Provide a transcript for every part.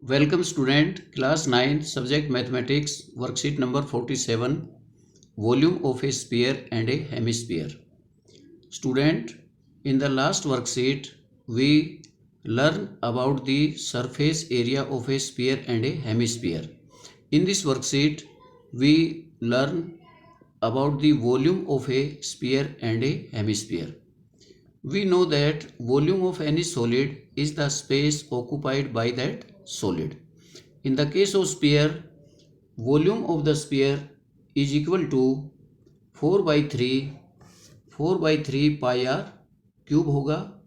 Welcome student, class 9, subject mathematics, worksheet number 47, volume of a sphere and a hemisphere. Student, in the last worksheet, we learned about the surface area of a sphere and a hemisphere. In this worksheet, we learn about the volume of a sphere and a hemisphere. We know that volume of any solid is the space occupied by that solid. In the case of sphere, volume of the sphere is equal to 4 by 3 pi r cube होगा.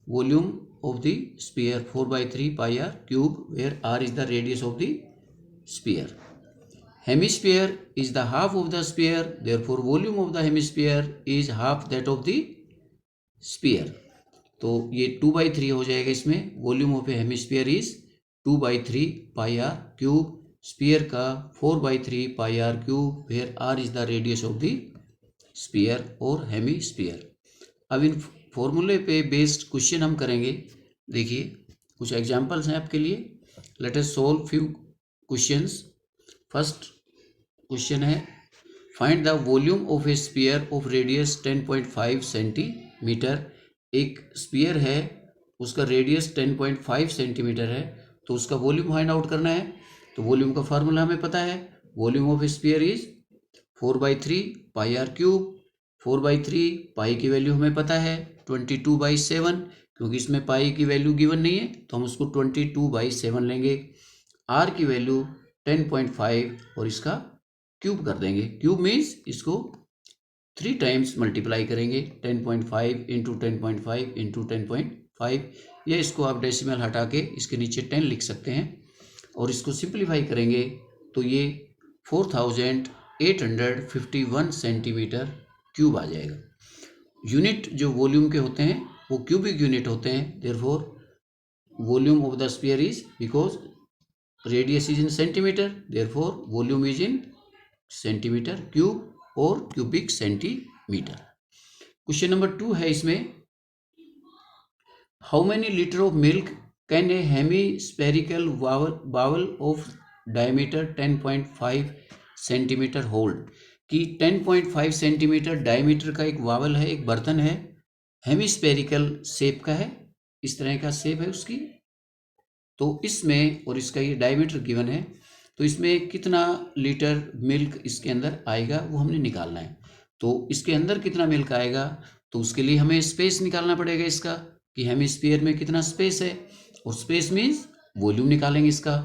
Volume of the sphere 4 by 3 pi r cube, where r is the radius of the sphere. Hemisphere is the half of the sphere, therefore volume of the hemisphere is half that of the sphere. तो ये 2/3 हो जाएगा. इसमें volume of a hemisphere is 2/3 pi are cube. Sphere का 4/3 pi are cube, where r is the radius of the sphere और hemisphere. अब इन फॉर्मूले पे बेस्ड क्वेश्चन हम करेंगे. देखिए कुछ एग्जांपल्स हैं आपके लिए. Let us solve few questions. First question है, find the volume of a sphere of radius 10.5 centimetre. एक स्पीयर है, उसका रेडियस 10.5 सेंटीमीटर है, तो उसका वॉल्यूम फाइंड आउट करना है. तो वॉल्यूम का फार्मूला हमें पता है. Volume of a sphere is 4/3 pi are cube. 4/3 pi की वैल्यू हमें पता है 22/7, क्योंकि इसमें पाई की वैल्यू गिवन नहीं है तो हम उसको 22/7 लेंगे. आर की वैल्यू 10.5 और इसका क्यूब कर देंगे. क्यूब मीन्स इसको 3 टाइम्स मल्टीप्लाई करेंगे. 10.5 इंटू 10.5 इंटू 10.5, या इसको आप डेसिमल हटा के इसके नीचे 10 लिख सकते हैं. और इसको सिंप्लीफाई करेंगे तो ये 4851 सेंटीमीटर क्यूब आ जाएगा. यूनिट जो वॉल्यूम के होते हैं वो क्यूबिक यूनिट होते हैं. Therefore volume of the sphere is, because radius is in centimetre, therefore volume is in centimetre cube और क्यूबिक सेंटीमीटर. क्वेश्चन नंबर 2 है इसमें, how many litre of milk can a hemispherical bowl of diameter 10.5 centimetre hold. कि 10.5 centimetre diameter का एक vowel है, एक बर्तन है, हेमीस्फेरिकल शेप का है, इस तरह का शेप है उसकी. तो इसमें, और इसका ये डायमीटर गिवन है, तो इसमें कितना लीटर मिल्क इसके अंदर आएगा वो हमने निकालना है. तो इसके अंदर कितना मिल्क आएगा, तो उसके लिए हमें स्पेस निकालना पड़ेगा इसका, कि हेमिस्फीयर में कितना स्पेस है, और स्पेस मीन्स वॉल्यूम निकालेंगे इसका.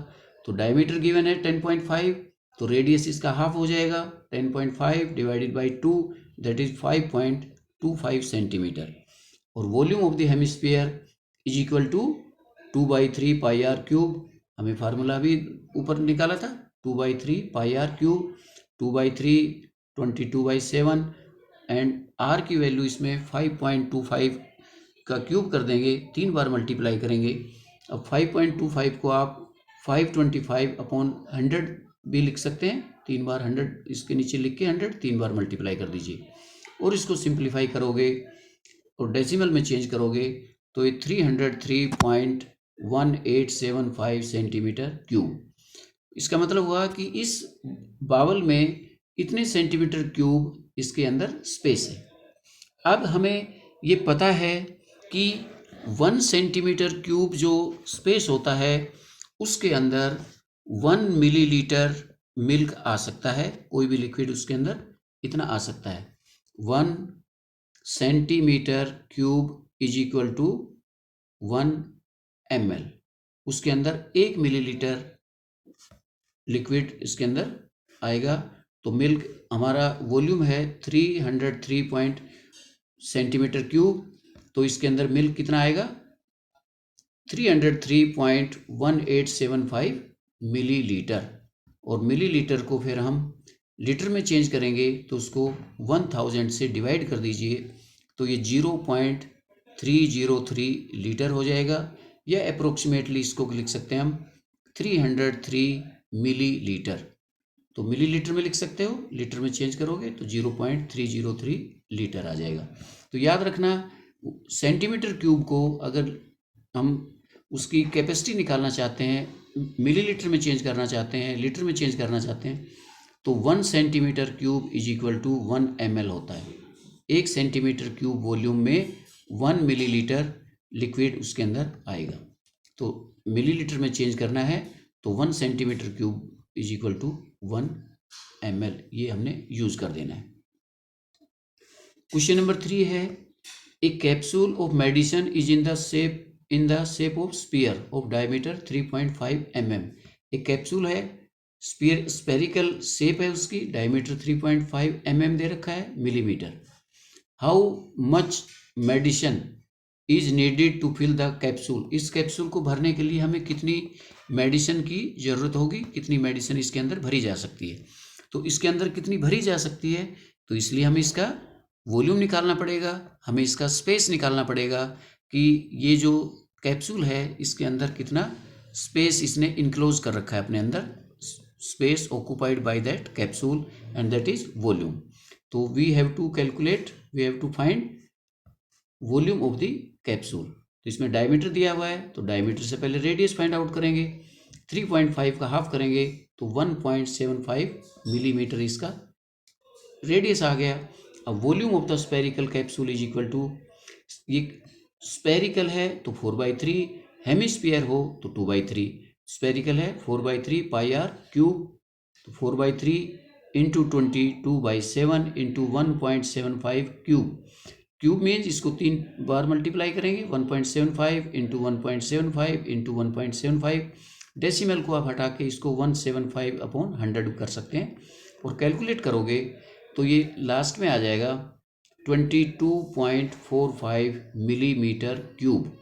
तो डायमीटर गिवन है 10.5, तो रेडियस इसका हाफ हो जाएगा. 10.5 divided by 2, that is 5.25 centimetre. और volume of the hemisphere is equal to 2/3 pi are cube. हमें फार्मूला भी ऊपर निकाला था, 2/3 pi are cube. 2/3 22/7, and r की वैल्यू इसमें 5.25 का क्यूब कर देंगे, 3 बार मल्टीप्लाई करेंगे. अब 5.25 को आप 525/100 भी लिख सकते हैं. 3 बार 100 इसके नीचे लिख के 100 3 बार मल्टीप्लाई कर दीजिए. और इसको सिंप्लीफाई करोगे और डेसिमल में चेंज करोगे तो ये 303.1875 सेंटीमीटर क्यूब. इसका मतलब हुआ कि इस बावल में इतने सेंटीमीटर क्यूब इसके अंदर स्पेस है. अब हमें ये पता है कि 1 सेंटीमीटर क्यूब जो स्पेस होता है उसके अंदर 1 मिलीलीटर मिल्क आ सकता है. कोई भी लिक्विड उसके अंदर इतना आ सकता है. 1 centimetre cube is equal to 1 ml. उसके अंदर 1 मिलीलीटर लिक्विड इसके अंदर आएगा. तो मिल्क हमारा वॉल्यूम है 303 सेंटीमीटर क्यूब, तो इसके अंदर मिल्क कितना आएगा, 303.1875 मिलीलीटर. और मिलीलीटर को फिर हम लीटर में चेंज करेंगे तो उसको 1000 से डिवाइड कर दीजिए, तो ये 0.303 लीटर हो जाएगा. या अप्रोक्सीमेटली इसको लिख सकते हैं हम 303 मिलीलीटर. तो मिलीलीटर में लिख सकते हो, लीटर में चेंज करोगे तो 0.303 लीटर आ जाएगा. तो याद रखना, सेंटीमीटर क्यूब को अगर हम उसकी कैपेसिटी निकालना चाहते हैं मिलीलीटर में चेंज करना चाहते हैं, लीटर में चेंज करना चाहते हैं, तो 1 centimetre cube is equal to 1 ml होता है। 1 सेंटीमीटर क्यूब वॉल्यूम में 1 मिलीलीटर लिक्विड उसके अंदर आएगा। तो मिलीलीटर में चेंज करना है तो 1 centimetre cube is equal to 1 ml, ये हमने यूज कर देना है। क्वेश्चन नंबर 3 है, a capsule of medicine is in the shape of sphere of diameter 3.5 mm। एक कैप्सूल है, स्पेरिकल शेप है उसकी, डायमीटर 3.5 mm दे रखा है millimetre. How much medicine is needed to fill the capsule. इस कैप्सूल को भरने के लिए हमें कितनी मेडिसिन की ज़रूरत होगी, कितनी मेडिसिन इसके अंदर भरी जा सकती है। तो इसके अंदर कितनी भरी जा सकती है, तो इसलिए हमें इसका वॉल्यूम निकालना पड़ेगा, हमें इसका स्पेस निकालना पड़ेगा कि ये जो कैप्सूल है इसके अंदर कितना स्पेस इसने इनक्लोज कर रखा है अपने अंदर, space occupied by that capsule and that is volume. तो we have to calculate, we have to find volume of the capsule. तो इसमें डायमीटर दिया हुआ है, तो डायमीटर से पहले रेडियस फाइंड आउट करेंगे, 3.5 का हाफ करेंगे तो 1.75 मिलीमीटर इसका रेडियस आ गया। अब volume of the spherical capsule is equal to, ये स्पेरिकल है तो 4/3, हेमिस्फीयर हो तो 2/3। स्पेरिकल है 4/3 पाई आर क्यूब, तो 4/3 into 22/7 into 1.75 cube. Cube means इसको 3 बार मल्टीप्लाई करेंगे, 1.75 इंटू 1.75 इंटू 1.75। डेसिमल को आप हटा के इसको 175/100 कर सकते हैं और कैलकुलेट करोगे तो ये लास्ट में आ जाएगा 22.45 मिलीमीटर क्यूब।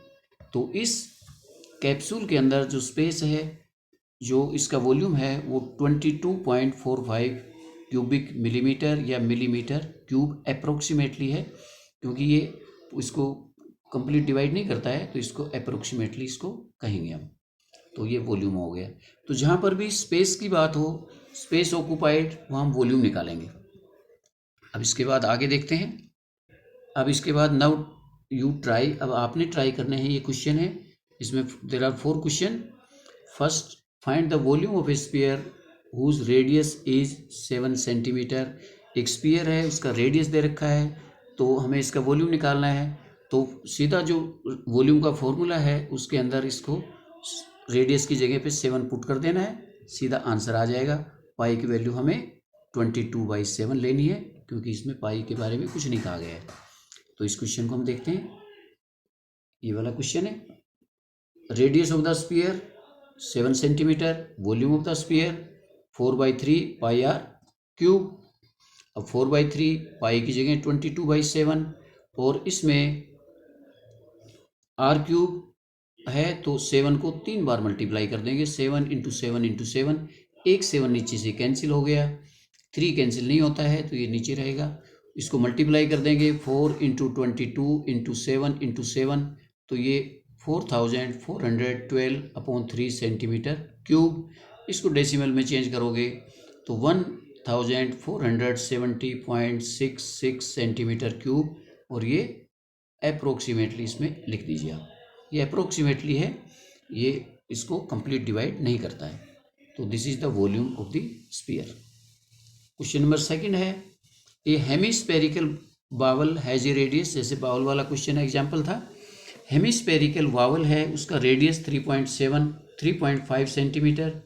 तो इस कैप्सूल के अंदर जो स्पेस है, जो इसका वॉल्यूम है वो 22.45 क्यूबिक मिलीमीटर या मिलीमीटर क्यूब अप्रोक्सीमेटली है, क्योंकि ये इसको कंप्लीट डिवाइड नहीं करता है तो इसको अप्रोक्सीमेटली इसको कहेंगे हम। तो ये वॉल्यूम हो गया। तो जहाँ पर भी स्पेस की बात हो, स्पेस ऑक्यूपाइड, वहाँ हम वॉल्यूम निकालेंगे। अब इसके बाद आगे देखते हैं। अब इसके बाद नाउ यू ट्राई, अब आपने ट्राई करने हैं, ये क्वेश्चन है, इसमें there are 4 question. First, find the volume of a sphere whose radius is 7 centimetre. एक स्फीयर है, उसका रेडियस दे रखा है, तो हमें इसका वॉल्यूम निकालना है। तो सीधा जो वॉल्यूम का फॉर्मूला है उसके अंदर इसको रेडियस की जगह पे 7 पुट कर देना है, सीधा आंसर आ जाएगा। पाई की वैल्यू हमें 22/7 लेनी है, क्योंकि इसमें पाई के बारे में कुछ नहीं कहा गया है। तो इस क्वेश्चन को हम देखते हैं। ये वाला क्वेश्चन है, radius of the sphere 7 centimetre, volume of the sphere 4/3 pi are cube. अब 4/3 पाई की जगह 22/7 और इसमें आर क्यूब है तो 7 को 3 बार मल्टीप्लाई कर देंगे, 7 इंटू 7 इंटू 7, एक 7 नीचे से कैंसिल हो गया, 3 कैंसिल नहीं होता है तो ये नीचे रहेगा। इसको मल्टीप्लाई कर देंगे 4 इंटू 22 इंटू 7 इंटू 7, तो ये 4412/3 सेंटीमीटर क्यूब। इसको डेसिमल में चेंज करोगे तो 1470.66 सेंटीमीटर क्यूब, और ये अप्रोक्सीमेटली इसमें लिख दीजिए आप। ये अप्रोक्सीमेटली है, ये इसको कंप्लीट डिवाइड नहीं करता है। तो this is the volume of the sphere. Question number 2 है, a hemispherical bowl has a radius, जैसे बाउल वाला क्वेश्चन एग्जाम्पल था। हेमिस्फेरिकल वावल है, उसका radius 3.5 centimetre.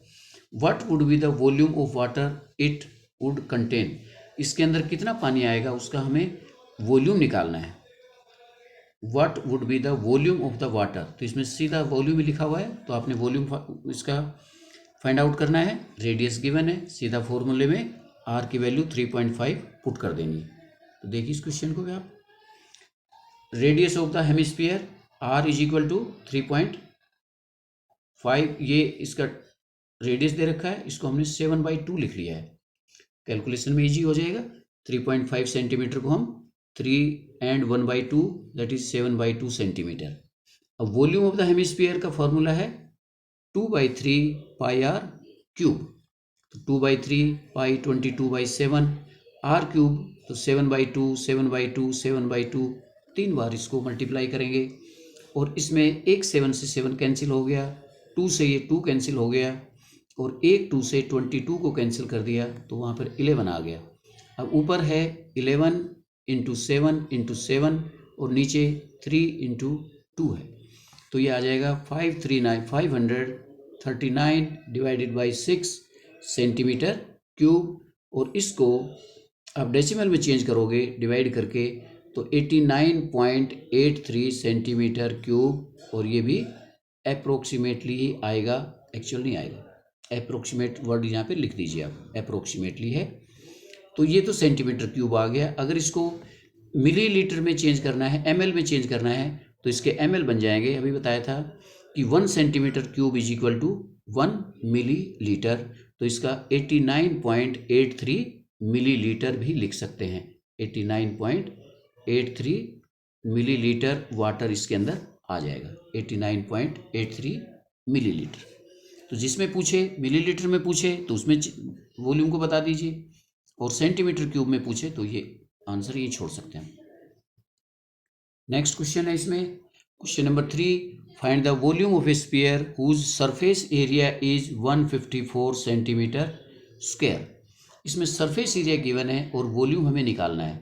What would be the volume of water it would contain. इसके अंदर कितना पानी आएगा उसका हमें वॉल्यूम निकालना है। What would be the volume of the water, तो इसमें सीधा वॉल्यूम ही लिखा हुआ है, तो आपने वॉल्यूम इसका फाइंड आउट करना है। रेडियस गिवन है, सीधा फॉर्मूले में आर की वैल्यू 3.5 पुट कर देनी है। तो देखिए इस क्वेश्चन को भी आप, radius of the hemisphere R is equal to 3.5, ये इसका रेडियस दे रखा है, इसको हमने 7/2 लिख लिया है, कैलकुलेशन में इजी हो जाएगा। 3.5 सेंटीमीटर को हम 3 and 1/2 दैट इज 7/2 सेंटीमीटर। अब वॉल्यूम ऑफ द हेमिस्फीयर का फॉर्मूला है 2/3 पाई आर क्यूब, तो 2/3 पाई 22/7 आर क्यूब, तो 7/2 7/2 7/2, 3 बार इसको मल्टीप्लाई करेंगे और इसमें एक 7 से 7 कैंसिल हो गया, 2 से ये 2 कैंसिल हो गया और एक 2 से 22 को कैंसिल कर दिया तो वहाँ पर 11 आ गया। अब ऊपर है 11 इंटू 7 और नीचे 3 इंटू 2 है, तो ये आ जाएगा 539 डिवाइडेड बाई 6 सेंटीमीटर क्यूब। और इसको आप डेसिमल में चेंज करोगे डिवाइड करके तो 89.83 सेंटीमीटर क्यूब, और ये भी अप्रोक्सीमेटली ही आएगा, एक्चुअल नहीं आएगा। अप्रोक्सीमेट वर्ड यहाँ पे लिख दीजिए आप, अप्रोक्सीमेटली है। तो ये तो सेंटीमीटर क्यूब आ गया। अगर इसको मिलीलीटर में चेंज करना है, एमएल में चेंज करना है, तो इसके एमएल बन जाएंगे। अभी बताया था कि 1 centimetre cube is equal to 1 millilitre, तो इसका 89.83 मिलीलीटर भी लिख सकते हैं। 89.83 मिलीलीटर वाटर इसके अंदर आ जाएगा, 89.83 मिलीलीटर। तो जिसमें पूछे मिलीलीटर में पूछे तो उसमें वॉल्यूम को बता दीजिए, और सेंटीमीटर क्यूब में पूछे तो ये आंसर ये छोड़ सकते हैं। नेक्स्ट क्वेश्चन है इसमें, question number 3, find the volume of a sphere whose surface area is 154 centimetre square. इसमें सरफेस एरिया गिवन है और वॉल्यूम हमें निकालना है।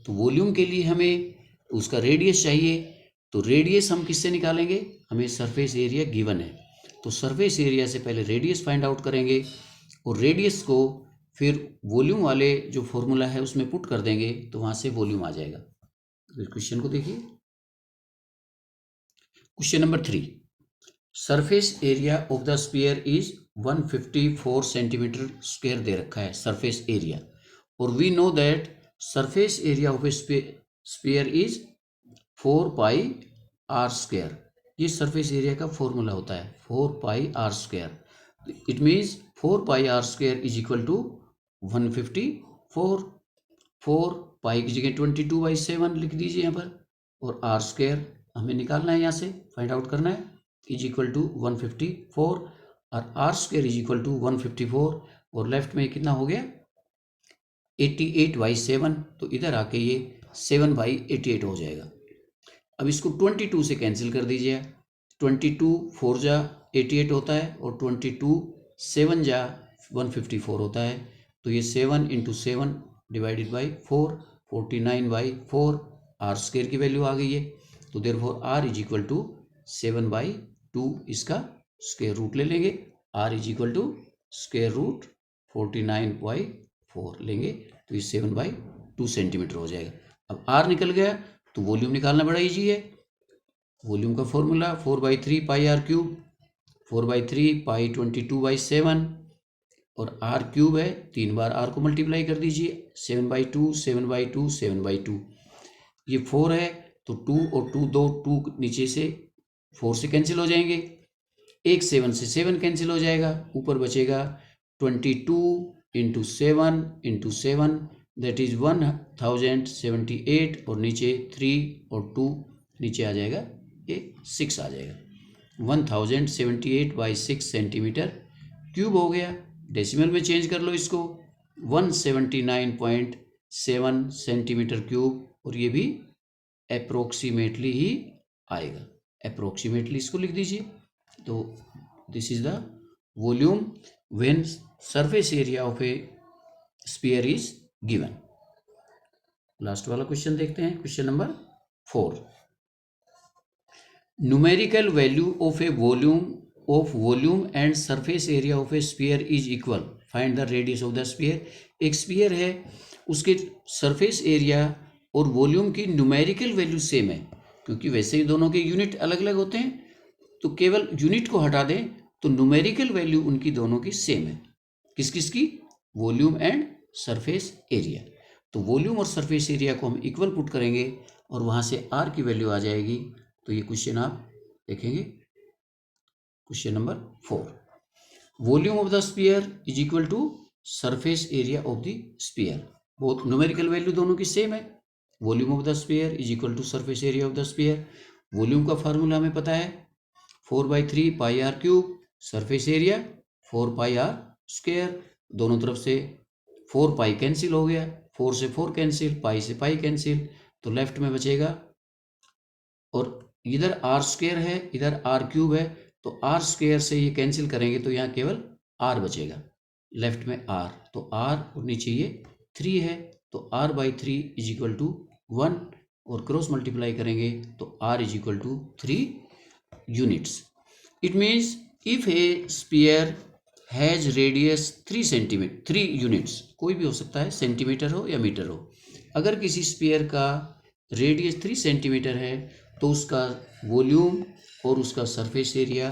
तो वॉल्यूम के लिए हमें उसका रेडियस चाहिए, तो रेडियस हम किससे निकालेंगे, हमें सरफेस एरिया गिवन है तो सरफेस एरिया से पहले रेडियस फाइंड आउट करेंगे और रेडियस को फिर वॉल्यूम वाले जो फॉर्मूला है उसमें पुट कर देंगे तो वहाँ से वॉल्यूम आ जाएगा। फिर क्वेश्चन को देखिए, question number 3, surface area of the sphere is 154 centimetre square दे रखा है सरफेस एरिया, और we know that surface area of a sphere is 4 pi r square. ये सरफेस एरिया का फॉर्मूला होता है 4 pi r square. It means 4 pi r square is equal to 154। 4 pi की जगह 22/7 लिख दीजिए यहाँ पर, और आर स्क्वायर हमें निकालना है, यहाँ से फाइंड आउट करना है, इज इक्वल टू 154, और R square is equal to 154, और लेफ्ट में कितना हो गया 88/7, तो इधर आके ये 7/88 हो जाएगा। अब इसको 22 से कैंसिल कर दीजिए, 22 4 जा 88 होता है और 22 7 जा 154 होता है, तो ये 7 into 7 divided by 4, 49/4 R square की वैल्यू आ गई है। तो therefore R is equal to 7/2, इसका स्क्वायर रूट ले लेंगे, R is equal to square root 49/4 लेंगे, तो ये 7/2 सेंटीमीटर हो जाएगा। अब आर निकल गया तो वॉल्यूम निकालना बड़ा ईजी है। वॉल्यूम का फॉर्मूला 4/3 पाई आर क्यूब, 4/3 पाई 22/7, और आर क्यूब है 3 बार आर को मल्टीप्लाई कर दीजिए, 7/2 7/2 7/2, ये 4 है तो 2 और 2 2 नीचे से 4 से कैंसिल हो जाएंगे, एक 7 से 7 कैंसिल हो जाएगा, ऊपर बचेगा 22 इंटू 7 दैट इज 1078, और नीचे 3 और 2 नीचे आ जाएगा, ये 6 आ जाएगा, 1078/6 सेंटीमीटर क्यूब हो गया। डेसिमल में चेंज कर लो इसको, 179.7 सेंटीमीटर क्यूब, और ये भी अप्रोक्सीमेटली ही आएगा, अप्रोक्सीमेटली इसको लिख दीजिए। तो this is the volume when surface area of a sphere is given. Last वाला क्वेश्चन देखते हैं, question number 4, numerical value of A volume and surface area of a sphere is equal, find the radius of the sphere. एक sphere है, उसके surface area और volume की numerical value same है, क्योंकि वैसे ही दोनों के यूनिट अलग अलग होते हैं, तो केवल यूनिट को हटा दें तो न्यूमेरिकल वैल्यू उनकी दोनों की सेम है। किस किस की, वॉल्यूम एंड सरफेस एरिया। तो वॉल्यूम और सरफेस एरिया को हम इक्वल पुट करेंगे और वहाँ से आर की वैल्यू आ जाएगी। तो ये क्वेश्चन आप देखेंगे, question number 4, volume of the sphere is equal to surface area of the sphere. Both numerical value दोनों की सेम है, volume of the sphere is equal to surface area of the sphere. Volume का formula हमें पता है 4/3 pi are cube, surface area 4 pi r square, दोनों तरफ से 4 पाई कैंसिल हो गया, 4 से 4 कैंसिल, पाई से पाई कैंसिल, तो लेफ्ट में बचेगा, और इधर आर स्क्वायर है इधर आर क्यूब है, तो आर स्क्वायर से ये कैंसिल करेंगे तो यहाँ केवल आर बचेगा, लेफ्ट में आर, तो आर और नीचे ये 3 है, तो R by 3 is equal to 1, और क्रॉस मल्टीप्लाई करेंगे तो R is equal to 3 units. It means if a sphere has radius 3 centimetre 3 units, कोई भी हो सकता है, सेंटीमीटर हो या मीटर हो, अगर किसी स्पीयर का रेडियस 3 सेंटीमीटर है तो उसका वॉल्यूम और उसका सरफेस एरिया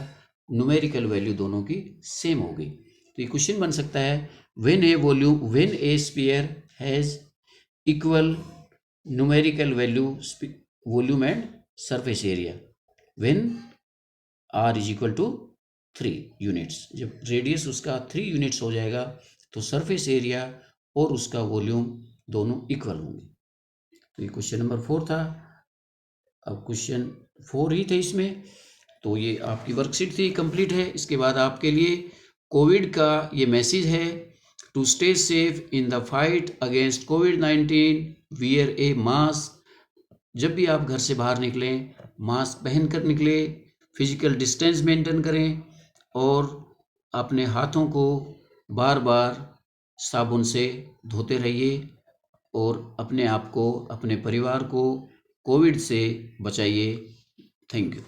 न्यूमेरिकल वैल्यू दोनों की सेम होगी. तो ये क्वेश्चन बन सकता है, when a sphere has equal numerical value volume and surface area when R is equal to 3 units. जब रेडियस उसका 3 यूनिट्स हो जाएगा तो सरफेस एरिया और उसका वॉल्यूम दोनों इक्वल होंगे. तो ये क्वेश्चन नंबर 4 था. अब क्वेश्चन 4 ही थे इसमें, तो ये आपकी वर्कशीट थी, कंप्लीट है. इसके बाद आपके लिए कोविड का ये मैसेज है, to stay safe in the fight against कोविड-19 वियर ए मास्क. जब भी आप घर से बाहर निकलें मास्क पहन कर निकलें, फिजिकल डिस्टेंस मेंटेन करें और अपने हाथों को बार बार साबुन से धोते रहिए और अपने आप को, अपने परिवार को कोविड से बचाइए. Thank you.